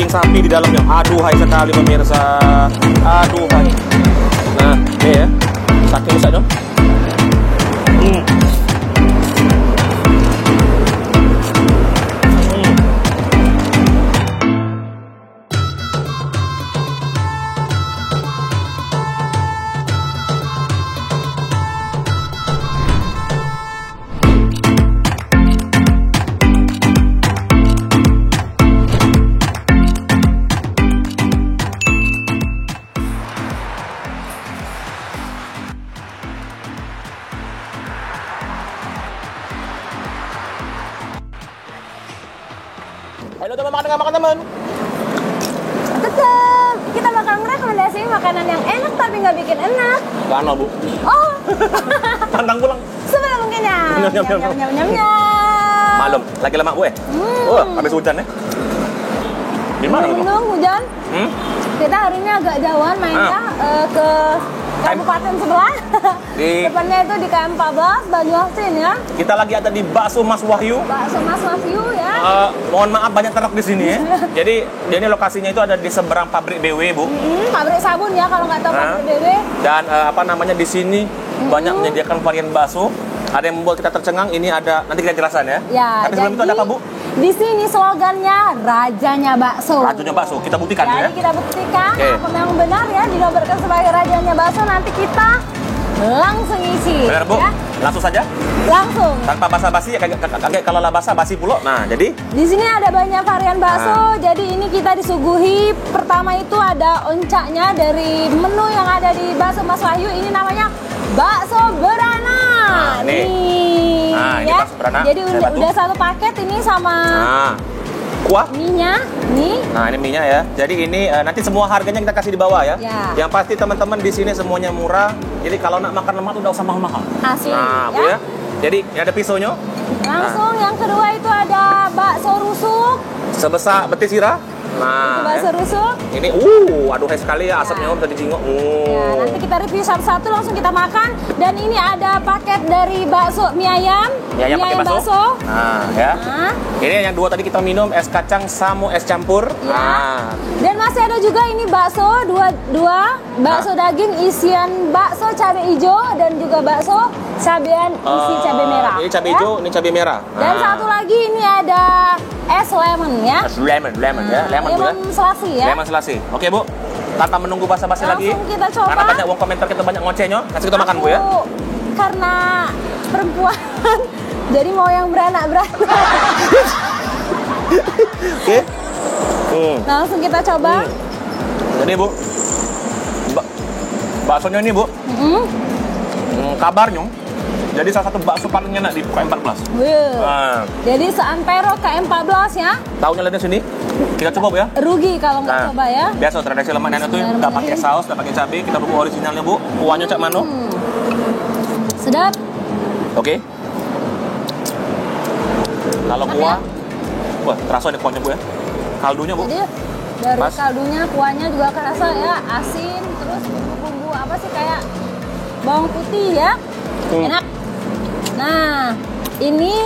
daging sapi di dalamnya. Aduhai sekali pemirsa. Aduhai. Nah, ini ya. Saking besarnya. Halo teman, makan teman. Betul. Kita bakal merekomendasiin makanan yang enak tapi nggak bikin enak. Gana, Bu. Oh. Pantang pulang. Sebelum kenyang. Malam, lagi lama Bu ya? Oh, habis hujan ya? Di mana itu? Hujan. Kita hari ini agak jauhan mainnya ke kabupaten sebelah. Depannya itu di KM 14 Banyuasin ya. Kita lagi ada di Bakso Mas Wahyu. Bakso Mas Wahyu ya. Mohon maaf banyak truk di sini ya. Jadi ini lokasinya itu ada di seberang pabrik BW, Bu. Pabrik sabun ya kalau nggak tahu pabrik BW. Dan di sini banyak menyediakan varian bakso. Ada yang membuat kita tercengang, ini ada, nanti kita jelasan ya. Tapi sebelum itu ada apa, Bu? Di sini slogannya Rajanya Bakso. Rajanya Bakso, kita buktikan ya. Jadi kita buktikan apa memang benar ya dinobatkan sebagai Rajanya Bakso. Nanti kita langsung isi. Benar, Bu? Ya? Langsung saja? Langsung. Tanpa basa-basi ya, kayak kalau lah basa-basi pula. Nah, jadi? Di sini ada banyak varian bakso. Jadi ini kita disuguhi. Pertama itu ada oncaknya dari menu yang ada di Bakso Mas Wahyu. Ini namanya bakso beranak. Nih. Ini Ya. bakso beranak. Jadi udah satu paket ini sama kuah. mie-nya. Nah, ini mie-nya ya. Jadi ini nanti semua harganya kita kasih di bawah ya. Yang pasti teman-teman di sini semuanya murah. Jadi kalau nak makan lemak tuh udah usah mahal-mahal. Asli. Nah, Bu ya. Jadi ini ada pisaunya. Langsung yang kedua itu ada bakso rusuk. Sebesar betis sirah. Nah, bakso rusuk. Ini aduhai sekali ya asapnya bisa dijingok. Ya, nanti kita review satu-satu langsung kita makan. Dan ini ada paket dari bakso mie ayam. Mie ayam pakai bakso. Nah, ya. Ini yang dua tadi kita minum es kacang sama es campur. Ya. Nah. Dan masih ada juga ini bakso dua bakso daging isian bakso cabai hijau dan juga bakso cabean isi cabai merah. Ini cabai hijau, ini cabai merah. Dan satu lagi ini ada es lemon ya. Es lemon ya. Lemon selasi ya. Lemon selasi. Oke, Bu. Tanpa menunggu basa-basi lagi. Langsung kita coba. Karena banyak uang komentar kita banyak ngocehnya. Kasih kita makan, Bu ya. Karena perempuan jadi mau yang beranak-beranak. Oke. Langsung kita coba. Jadi, Bu. Baksonya ini, Bu. Kabarnya jadi salah satu bakso paling enak di KM 14. Jadi seantero KM 14 ya. Tahunya lihat di sini. Kita coba, Bu ya. Rugi kalau nggak coba ya. Biasa tradisi lemak nenek tuh nggak pakai saus, nggak pakai cabai. Kita bubuk originalnya, Bu. Kuahnya cak mano. Sedap. Oke. Kalau kuah, wah terasa nih kuahnya, Bu ya. Kaldunya, Bu. Jadi dari kaldunya, kuahnya juga kerasa ya, asin, terus bumbu-bumbu apa sih kayak bawang putih ya. Enak. Nah, ini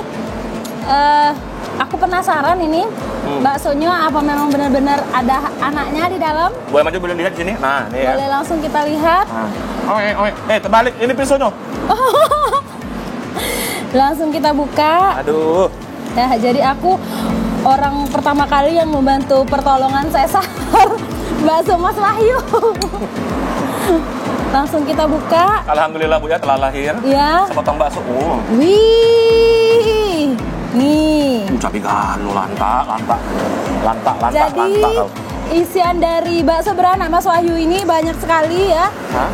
aku penasaran ini baksonya apa memang benar-benar ada anaknya di dalam? Boleh maju, boleh lihat di sini. Nah, nih ya. Boleh langsung kita lihat. Terbalik, ini pisaunya. Langsung kita buka. Aduh. Ya, jadi aku orang pertama kali yang membantu pertolongan sesar bakso Mas Wahyu. Langsung kita buka. Alhamdulillah, Bu ya, telah lahir. Ya. Sepotong bakso. Wih. Nih. Cabai galo, lantak. Jadi isian dari bakso beranak Mas Wahyu ini banyak sekali ya.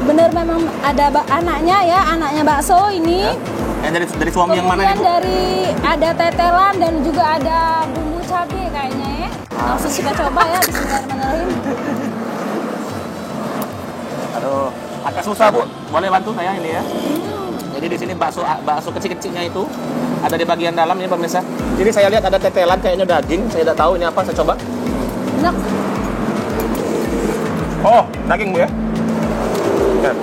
Bener memang ada anaknya ya, anaknya bakso ini. Ya. Yang dari suami yang mana nih, Bu? Dari ada tetelan dan juga ada bumbu cabai kayaknya ya. Langsung kita coba ya, bismillahirrahmanirrahim. Aduh, agak susah, Bu. Boleh bantu saya ini ya? Jadi di sini bakso kecil-kecilnya itu ada di bagian dalam ini pemirsa. Jadi saya lihat ada tetelan kayaknya daging. Saya tidak tahu ini apa. Saya coba. Enak. Oh, daging, Bu ya. Enak.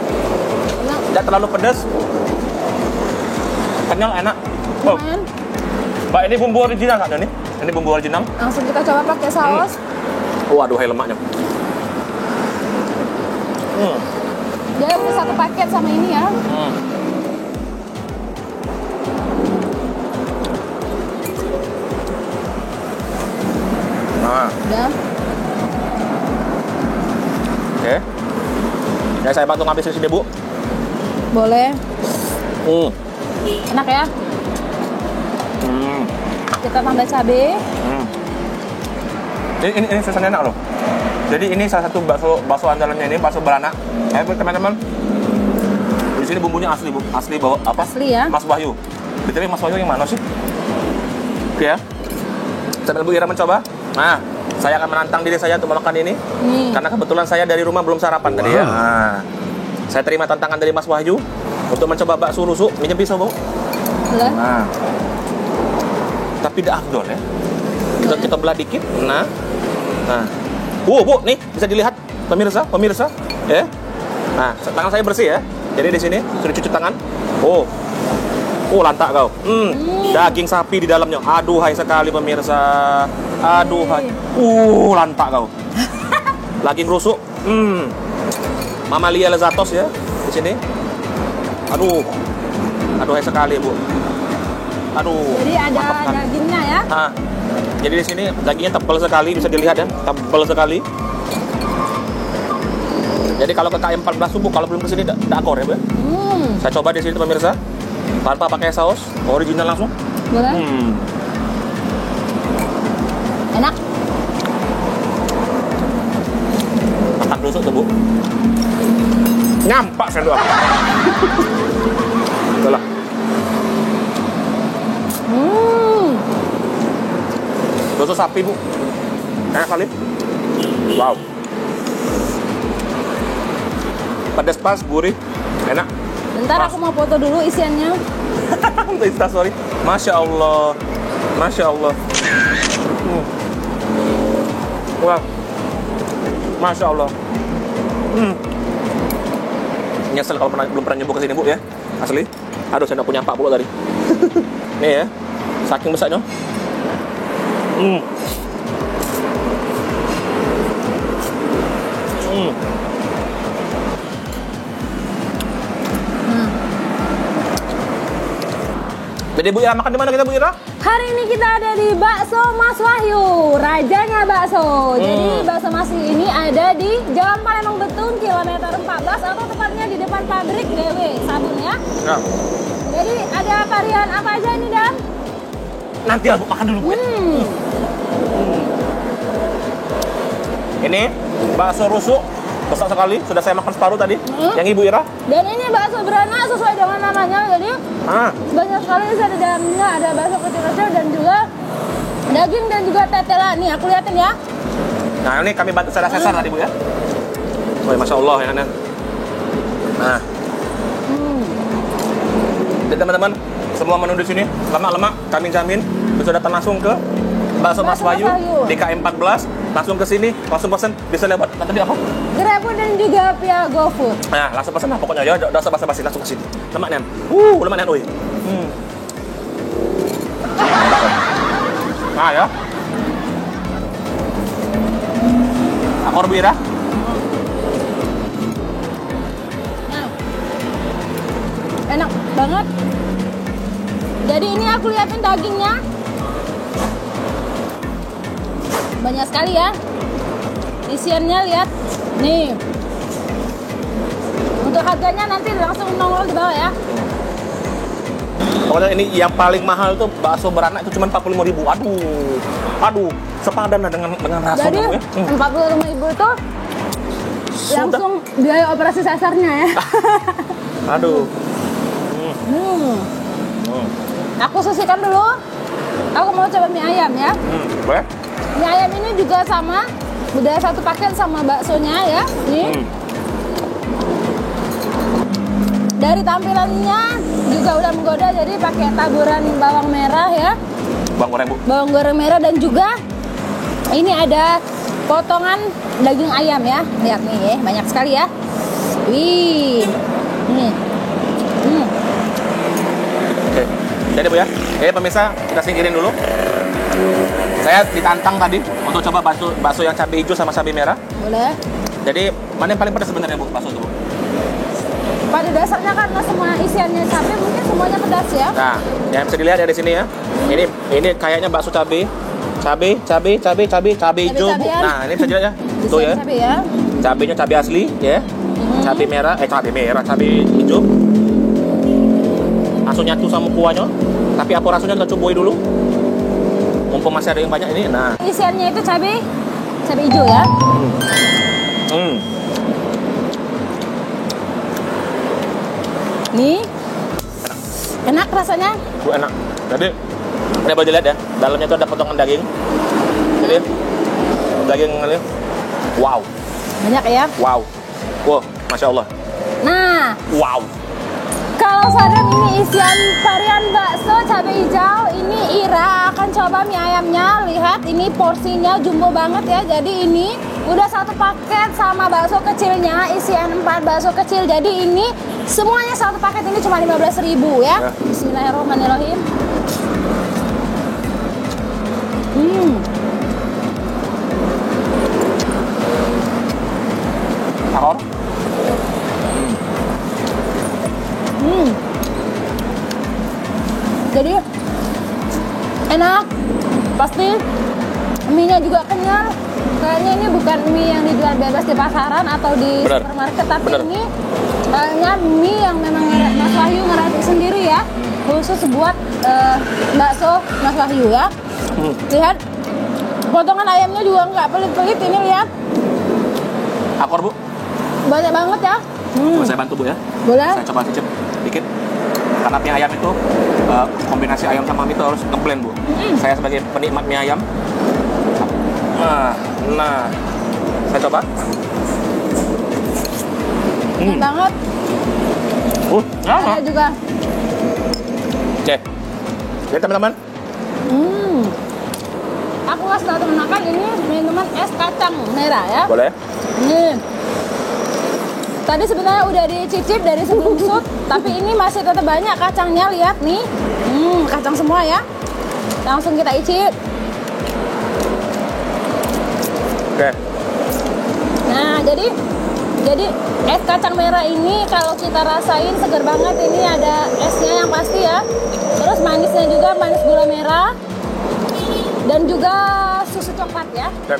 Tidak terlalu pedas. Kenyal, enak. Oh. Mbak, ini bumbu original nggak nih? Ini bumbu original. Langsung kita coba pakai saus. Waduh, hai lemaknya. Dia beli satu paket sama ini ya. Nah, Udah. oke. Ya, saya bantu ngambil sini, Bu. Boleh. Enak ya. Kita tambah cabai. Ini suasananya enak loh. Jadi ini salah satu bakso andalannya ini, bakso beranak. Teman-teman, di sini bumbunya asli, Bu. Asli bawa apa? Asli ya. Mas Wahyu. Detailnya Mas Wahyu yang mana sih? Oke ya. Sambil Bu Ira mencoba. Nah, saya akan menantang diri saya untuk makan ini. Karena kebetulan saya dari rumah belum sarapan tadi ya. Nah, saya terima tantangan dari Mas Wahyu untuk mencoba bakso rusuk. Minjem pisau, Bu. Boleh. Nah, tapi tidak afdol ya. Kita belah dikit. Nah. Bu, nih bisa dilihat pemirsa, ya. Nah, tangan saya bersih ya. Jadi di sini sudah cuci tangan. Lantak kau. Daging sapi di dalamnya. Aduhai sekali pemirsa. Aduhai. Lantak kau. Daging rusuk. Mamalia lezatos ya di sini. Aduhai sekali, Bu. Jadi ada dagingnya ya. Jadi di sini dagingnya tebal sekali, bisa dilihat ya, tebal sekali. Jadi kalau ke KM 14 subuh, kalau belum kesini tidak akor ya, Bu. Saya coba di sini pemirsa, tanpa pakai saus, original langsung. Boleh. Enak. Makan rusuk tuh, Bu. Nyampak saya doang. Itulah. Rusuk sapi, Bu. Enak kali. Wow. Pedas pas, gurih, enak. Bentar aku mau foto dulu isiannya. Untuk Instastory. Masya Allah. Wah. Masya Allah. Nyesel kalau belum pernah nyoba kesini, Bu ya. Asli. Aduh, saya nggak punya Pak Puluh tadi. Nih ya. Saking besarnya. Jadi Bu Ira makan di mana kita, Bu Ira? Hari ini kita ada di Bakso Mas Wahyu, rajanya bakso. Jadi bakso Mas ini ada di Jalan Palembang Betung, kilometer 14 atau tepatnya di depan pabrik DW Sabun ya. Jadi ada varian apa aja ini, Dan? Nanti aku makan dulu, Bu. Ini bakso rusuk besar sekali, sudah saya makan separuh tadi. Yang Ibu Ira. Dan ini bakso beranak sesuai dengan namanya. Jadi banyak sekali di dalamnya, ada bakso kecil-kecil dan juga daging dan juga tetelan. Nih aku liatin ya. Nah, ini kami bantu secara sesar tadi, Bu ya. Masya Allah ya, Nan. Nah. Jadi teman-teman, semua menu di sini lemak-lemak kami jamin bisa datang langsung ke Bakso Mas Wahyu di KM 14, langsung ke sini, langsung pesan, bisa lewat tadi apa? GrabFood dan juga via GoFood. Nah, langsung pesan lah pokoknya ya, udah basa-basi langsung ke sini. Lemaknya. Lemaknya oi. Nah, ya. Akor Bu Ira. Enak banget. Jadi ini aku liatin dagingnya. Banyak sekali ya. Isiannya lihat. Nih. Untuk harganya nanti langsung nongol di bawah ya. Pokoknya ini yang paling mahal tuh bakso beranak itu cuma 45.000. Aduh, sepadan lah dengan rasa. Jadi 45.000 itu langsung biaya operasi sasarnya ya. Aduh. Aku sisihkan dulu. Aku mau coba mie ayam ya. Boleh? Mie ayam ini juga sama. Udah satu paket sama baksonya ya. Nih. Dari tampilannya juga udah menggoda, jadi pakai taburan bawang merah ya. Bawang goreng, Bu. Bawang goreng merah dan juga ini ada potongan daging ayam ya. Lihat nih ya, banyak sekali ya. Wih. Nih. Oke. Jadi Bu ya. Pemirsa, kita singkirin dulu. Saya ditantang tadi untuk coba bakso yang cabai hijau sama cabai merah. Boleh. Jadi mana yang paling pedas sebenarnya Bu bakso itu Bu? Pada dasarnya karena semua isiannya cabai, mungkin semuanya pedas ya. Nah, yang bisa dilihat ya di sini ya. Ini kayaknya bakso cabai hijau Bu. Cabai-cabian. Nah, ini bisa dilihat ya. Tuh ya. Cabai ya. Cabainya cabai asli ya. Cabai merah, cabai hijau. Langsung nyatu sama kuahnya. Tapi apa rasanya kita cobain dulu. Mumpung masih ada yang banyak ini. Nah, Isiannya itu cabai hijau ya. Nih. Enak rasanya. enak. Jadi, ini boleh dilihat ya. Dalamnya itu ada potongan daging. Jadi, daging ini. Wow. Banyak ya. Wow. Wow, Masya Allah. Nah, Wow. kalau Sadam ini isian varian bakso cabai hijau, ini Ira akan coba mie ayamnya. Lihat ini porsinya jumbo banget ya. Jadi ini udah satu paket sama bakso kecilnya, isian 4 bakso kecil. Jadi ini semuanya satu paket ini cuma 15.000 ya. Bismillahirrahmanirrahim. Tahor. Jadi enak, pasti mie-nya juga kenyal. Kayaknya ini bukan mie yang dijual bebas di pasaran atau di Bener. supermarket, tapi Bener. ini kayaknya mie yang memang Mas Wahyu ngeracik sendiri ya, khusus buat bakso Mas Wahyu ya. Lihat, potongan ayamnya juga nggak pelit-pelit, ini lihat, Akor Bu. banyak banget ya. Coba saya bantu Bu ya. Boleh? Saya coba cicip dikit. Karena mie ayam itu kombinasi ayam sama mie itu harus ngeblend Bu. Saya sebagai penikmat mie ayam. Nah, saya coba. Enak banget. Ada juga. Oke. Jadi teman-teman, Aku kasih tahu teman-teman, ini minuman es kacang merah ya. boleh? Nih. Tadi sebenarnya udah dicicip dari sebelum shoot, tapi ini masih tetap banyak kacangnya, lihat nih. Kacang semua ya. Langsung kita icip. Oke. Nah, jadi es kacang merah ini kalau kita rasain seger banget. Ini ada esnya yang pasti ya. Terus manisnya juga manis gula merah. Dan juga susu coklat ya. Oke.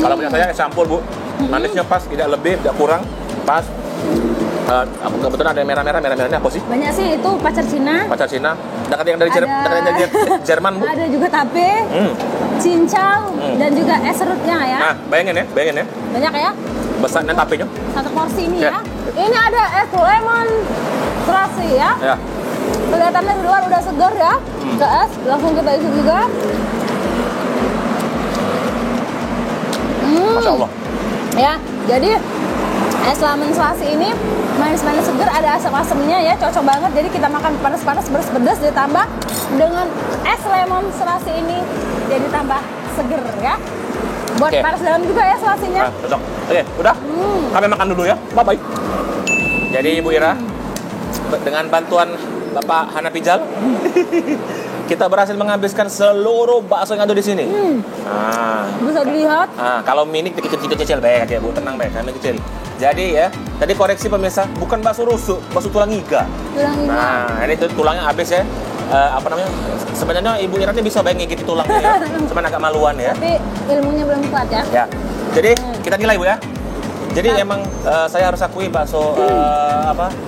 Kalau punya saya es campur Bu. Manisnya pas, tidak lebih, tidak kurang, pas. Aku kebetulan ada yang merah-merahnya apa sih? Banyak sih, itu pacar Cina. Pacar Cina. Dekat yang dari Jerman Bu. Ada juga tape, cincau, dan juga es serutnya ya. Nah, bayangin ya. Banyak ya. Besarnya tapenya. Satu porsi ini Oke. ya. Ini ada es lemon terasi ya. Ya. Kelihatannya di luar udah segar ya. Ke es, langsung kita isi juga. Masya Allah. Ya, jadi es lemon selasi ini manis-manis seger, ada asam-asamnya ya, cocok banget. Jadi kita makan panas-panas, pedas-pedas, ditambah dengan es lemon selasi ini, jadi tambah seger ya. Buat Oke. panas dalam juga ya selasinya. Nah, cocok. Oke, udah. Kami makan dulu ya. Bye-bye. Jadi Ibu Ira, dengan bantuan Bapak Hana Pijal, kita berhasil menghabiskan seluruh bakso yang ada di sini. Bisa dilihat. Kalau mini kecil-kecil baik aja Bu, tenang baik, kami kecil. Jadi ya, tadi koreksi pemirsa, bukan bakso rusuk, bakso tulang iga. Tulang iga. Nah, ini tuh tulangnya habis ya. Apa namanya? Sebenarnya Ibu Ira bisa baik ngigit tulangnya ya. Cuman agak maluan ya. Tapi ilmunya belum kuat ya. Ya. Jadi kita nilai Bu ya. Jadi emang saya harus akui bakso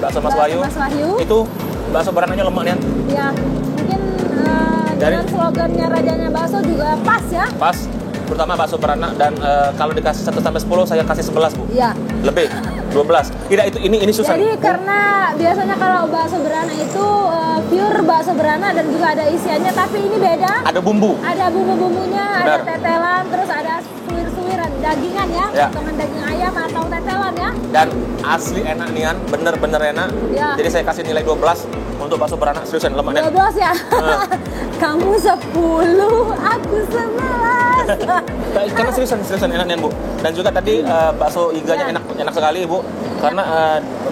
bakso Mas Wahyu. Mas Wahyu. Itu bakso beranaknya lemak nih. Ya, mungkin dengan slogannya rajanya bakso juga pas ya. Pas, terutama bakso beranak dan kalau dikasih 1 sampai 10 saya kasih 11 Bu. Iya. Lebih 12. Tidak, itu ini susah. Jadi karena biasanya kalau bakso beranak itu pure bakso beranak dan juga ada isiannya, tapi ini beda. Ada bumbu. Ada bumbu-bumbunya, ada Benar. tetelan, terus ada suwir-suwiran dagingan ya, Ya. potongan daging ayam atau tetelan ya. Dan asli enak nian, bener-bener enak. Ya. Jadi saya kasih nilai 12 untuk bakso beranak, seriusan lemaknya. 12 ya. Kamu 10, aku 11. Karena seriusan enak nian Bu. Dan juga tadi bakso iganya enak sekali Bu. Karena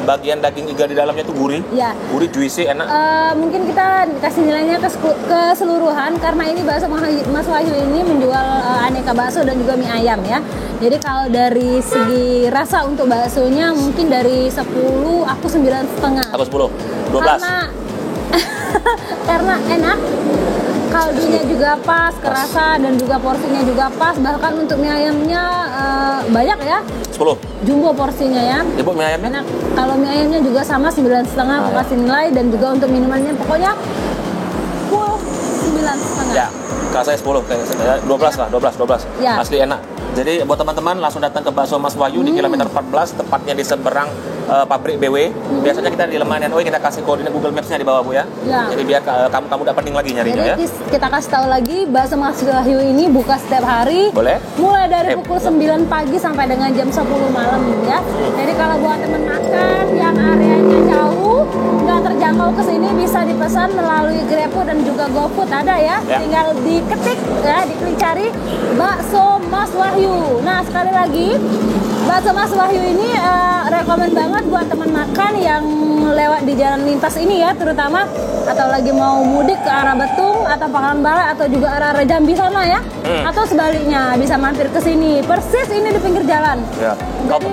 bagian daging iga di dalamnya itu gurih. Ya. Gurih, juicy, enak. Mungkin kita kasih nilainya keseluruhan karena ini bakso Mas Wahyu ini menjual aneka bakso dan juga mie ayam ya. Jadi kalau dari segi rasa untuk baksonya mungkin dari 10 aku 9,5. Aku 10, 12. Karena enak, kaldunya juga pas, kerasa dan juga porsinya juga pas. Bahkan untuk mie ayamnya banyak ya, 10. jumbo porsinya ya. Ibu mie ayamnya? Enak. Kalau mie ayamnya juga sama 9,5 aku kasih nilai, dan juga untuk minumannya pokoknya full 9,5. Ya, kalau saya 10, kayak 12 lah, 12. Ya. Asli enak. Jadi buat teman-teman langsung datang ke Bakso Mas Wahyu di kilometer 14, tepatnya di seberang pabrik BW. Biasanya kita di Lemanian OI kita kasih koordinat Google Maps-nya di bawah, Bu ya. Ya. Jadi biar kamu udah pening lagi nyarinya ya. Jadi kita kasih tahu lagi, Bakso Mas Wahyu ini buka setiap hari. Boleh? Mulai dari pukul 9 pagi sampai dengan jam 10 malam ya. Jadi kalau buat teman makan yang areanya jauh, nggak terjangkau ke sini, bisa dipesan melalui GrabFood dan juga GoFood ada ya. Ya. Tinggal diketik ya, diklik cari Bakso Mas Wahyu. Nah, sekali lagi Bakso Mas Wahyu ini rekomen banget buat teman makan yang lewat di jalan lintas ini ya, terutama atau lagi mau mudik ke arah Betung atau Pangandaran atau juga arah Jambi sana ya, atau sebaliknya bisa mampir ke sini. Persis ini di pinggir jalan. Ya. Jadi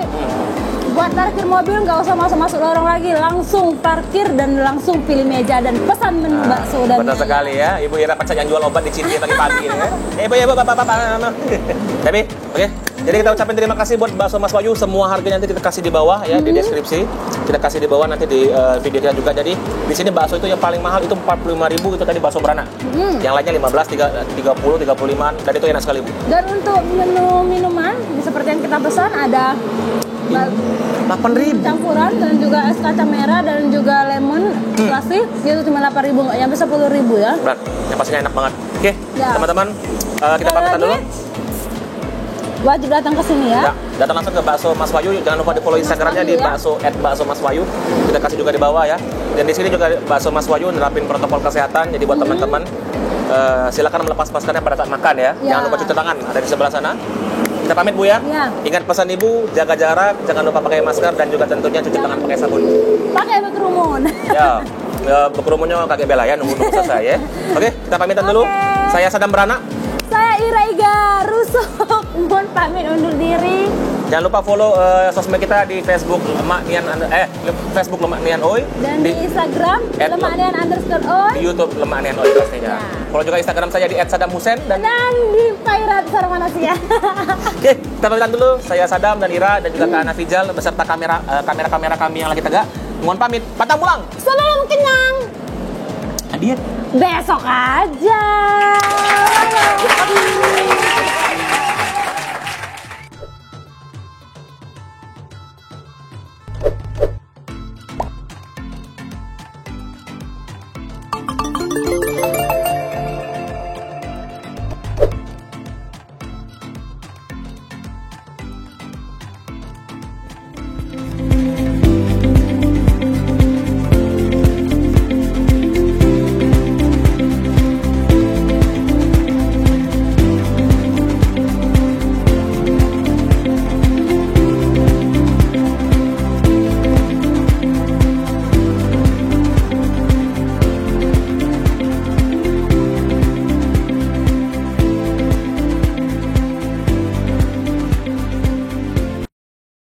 buat parkir mobil nggak usah masuk lorong lagi, langsung parkir dan langsung pilih meja dan pesan menu bakso dan benar sekali ya. Ibu Ira Pacar yang jual obat di Cinti pagi-pagi ya. Ibu, bapak. Tapi, oke. Jadi kita ucapin terima kasih buat Bakso Mas Wahyu. Semua harganya nanti kita kasih di bawah ya, di deskripsi. Kita kasih di bawah nanti di video kita juga. Jadi di sini bakso itu yang paling mahal itu 45.000 itu tadi bakso beranak. Yang lainnya 15, 30, 35 dan itu enak sekali, Bu. Dan untuk menu minuman seperti yang kita pesan ada 8.000 campuran dan juga es kacang merah dan juga lemon plastik, itu cuma 8.000, nggak nyampe 10.000 ya. Berat, yang pastinya enak banget. Oke, Ya. teman-teman, kita pamitan dulu. Wajib datang ke sini ya. Ya, datang langsung ke Bakso Mas Wahyu. Jangan lupa di follow Instagramnya di ya. bakso Mas Wahyu. Kita kasih juga di bawah ya. Dan di sini juga Bakso Mas Wahyu nerapin protokol kesehatan. Jadi buat teman-teman silakan melepas maskernya pada saat makan ya. Ya. Jangan lupa cuci tangan. Ada di sebelah sana. Kita pamit, Bu ya. Ya. Ingat pesan Ibu, jaga jarak, jangan lupa pakai masker dan juga tentunya cuci tangan pakai sabun. Pakai berkerumun. Ya, berkerumunnya kakek Bella ya, nunggu selesai ya. Oke, kita pamitan dulu. Saya Sadam Beranak. Saya Ira Iga Rusuk. Mohon pamit undur diri. Jangan lupa follow sosmed kita di Facebook Lemak Nian Oi, Dan di Instagram @lemaknian_oi. di YouTube Lemak Nian Oi pastinya. Follow juga Instagram saya di @sadamhusen dan di Pairat Sarmanasia. oke, kita pamitan dulu. Saya Sadam dan Ira dan juga Kak Ana Fijal beserta kamera kami yang lagi tegak. Mohon pamit. Patang pulang. Salam kenyang. Adiet. Besok aja.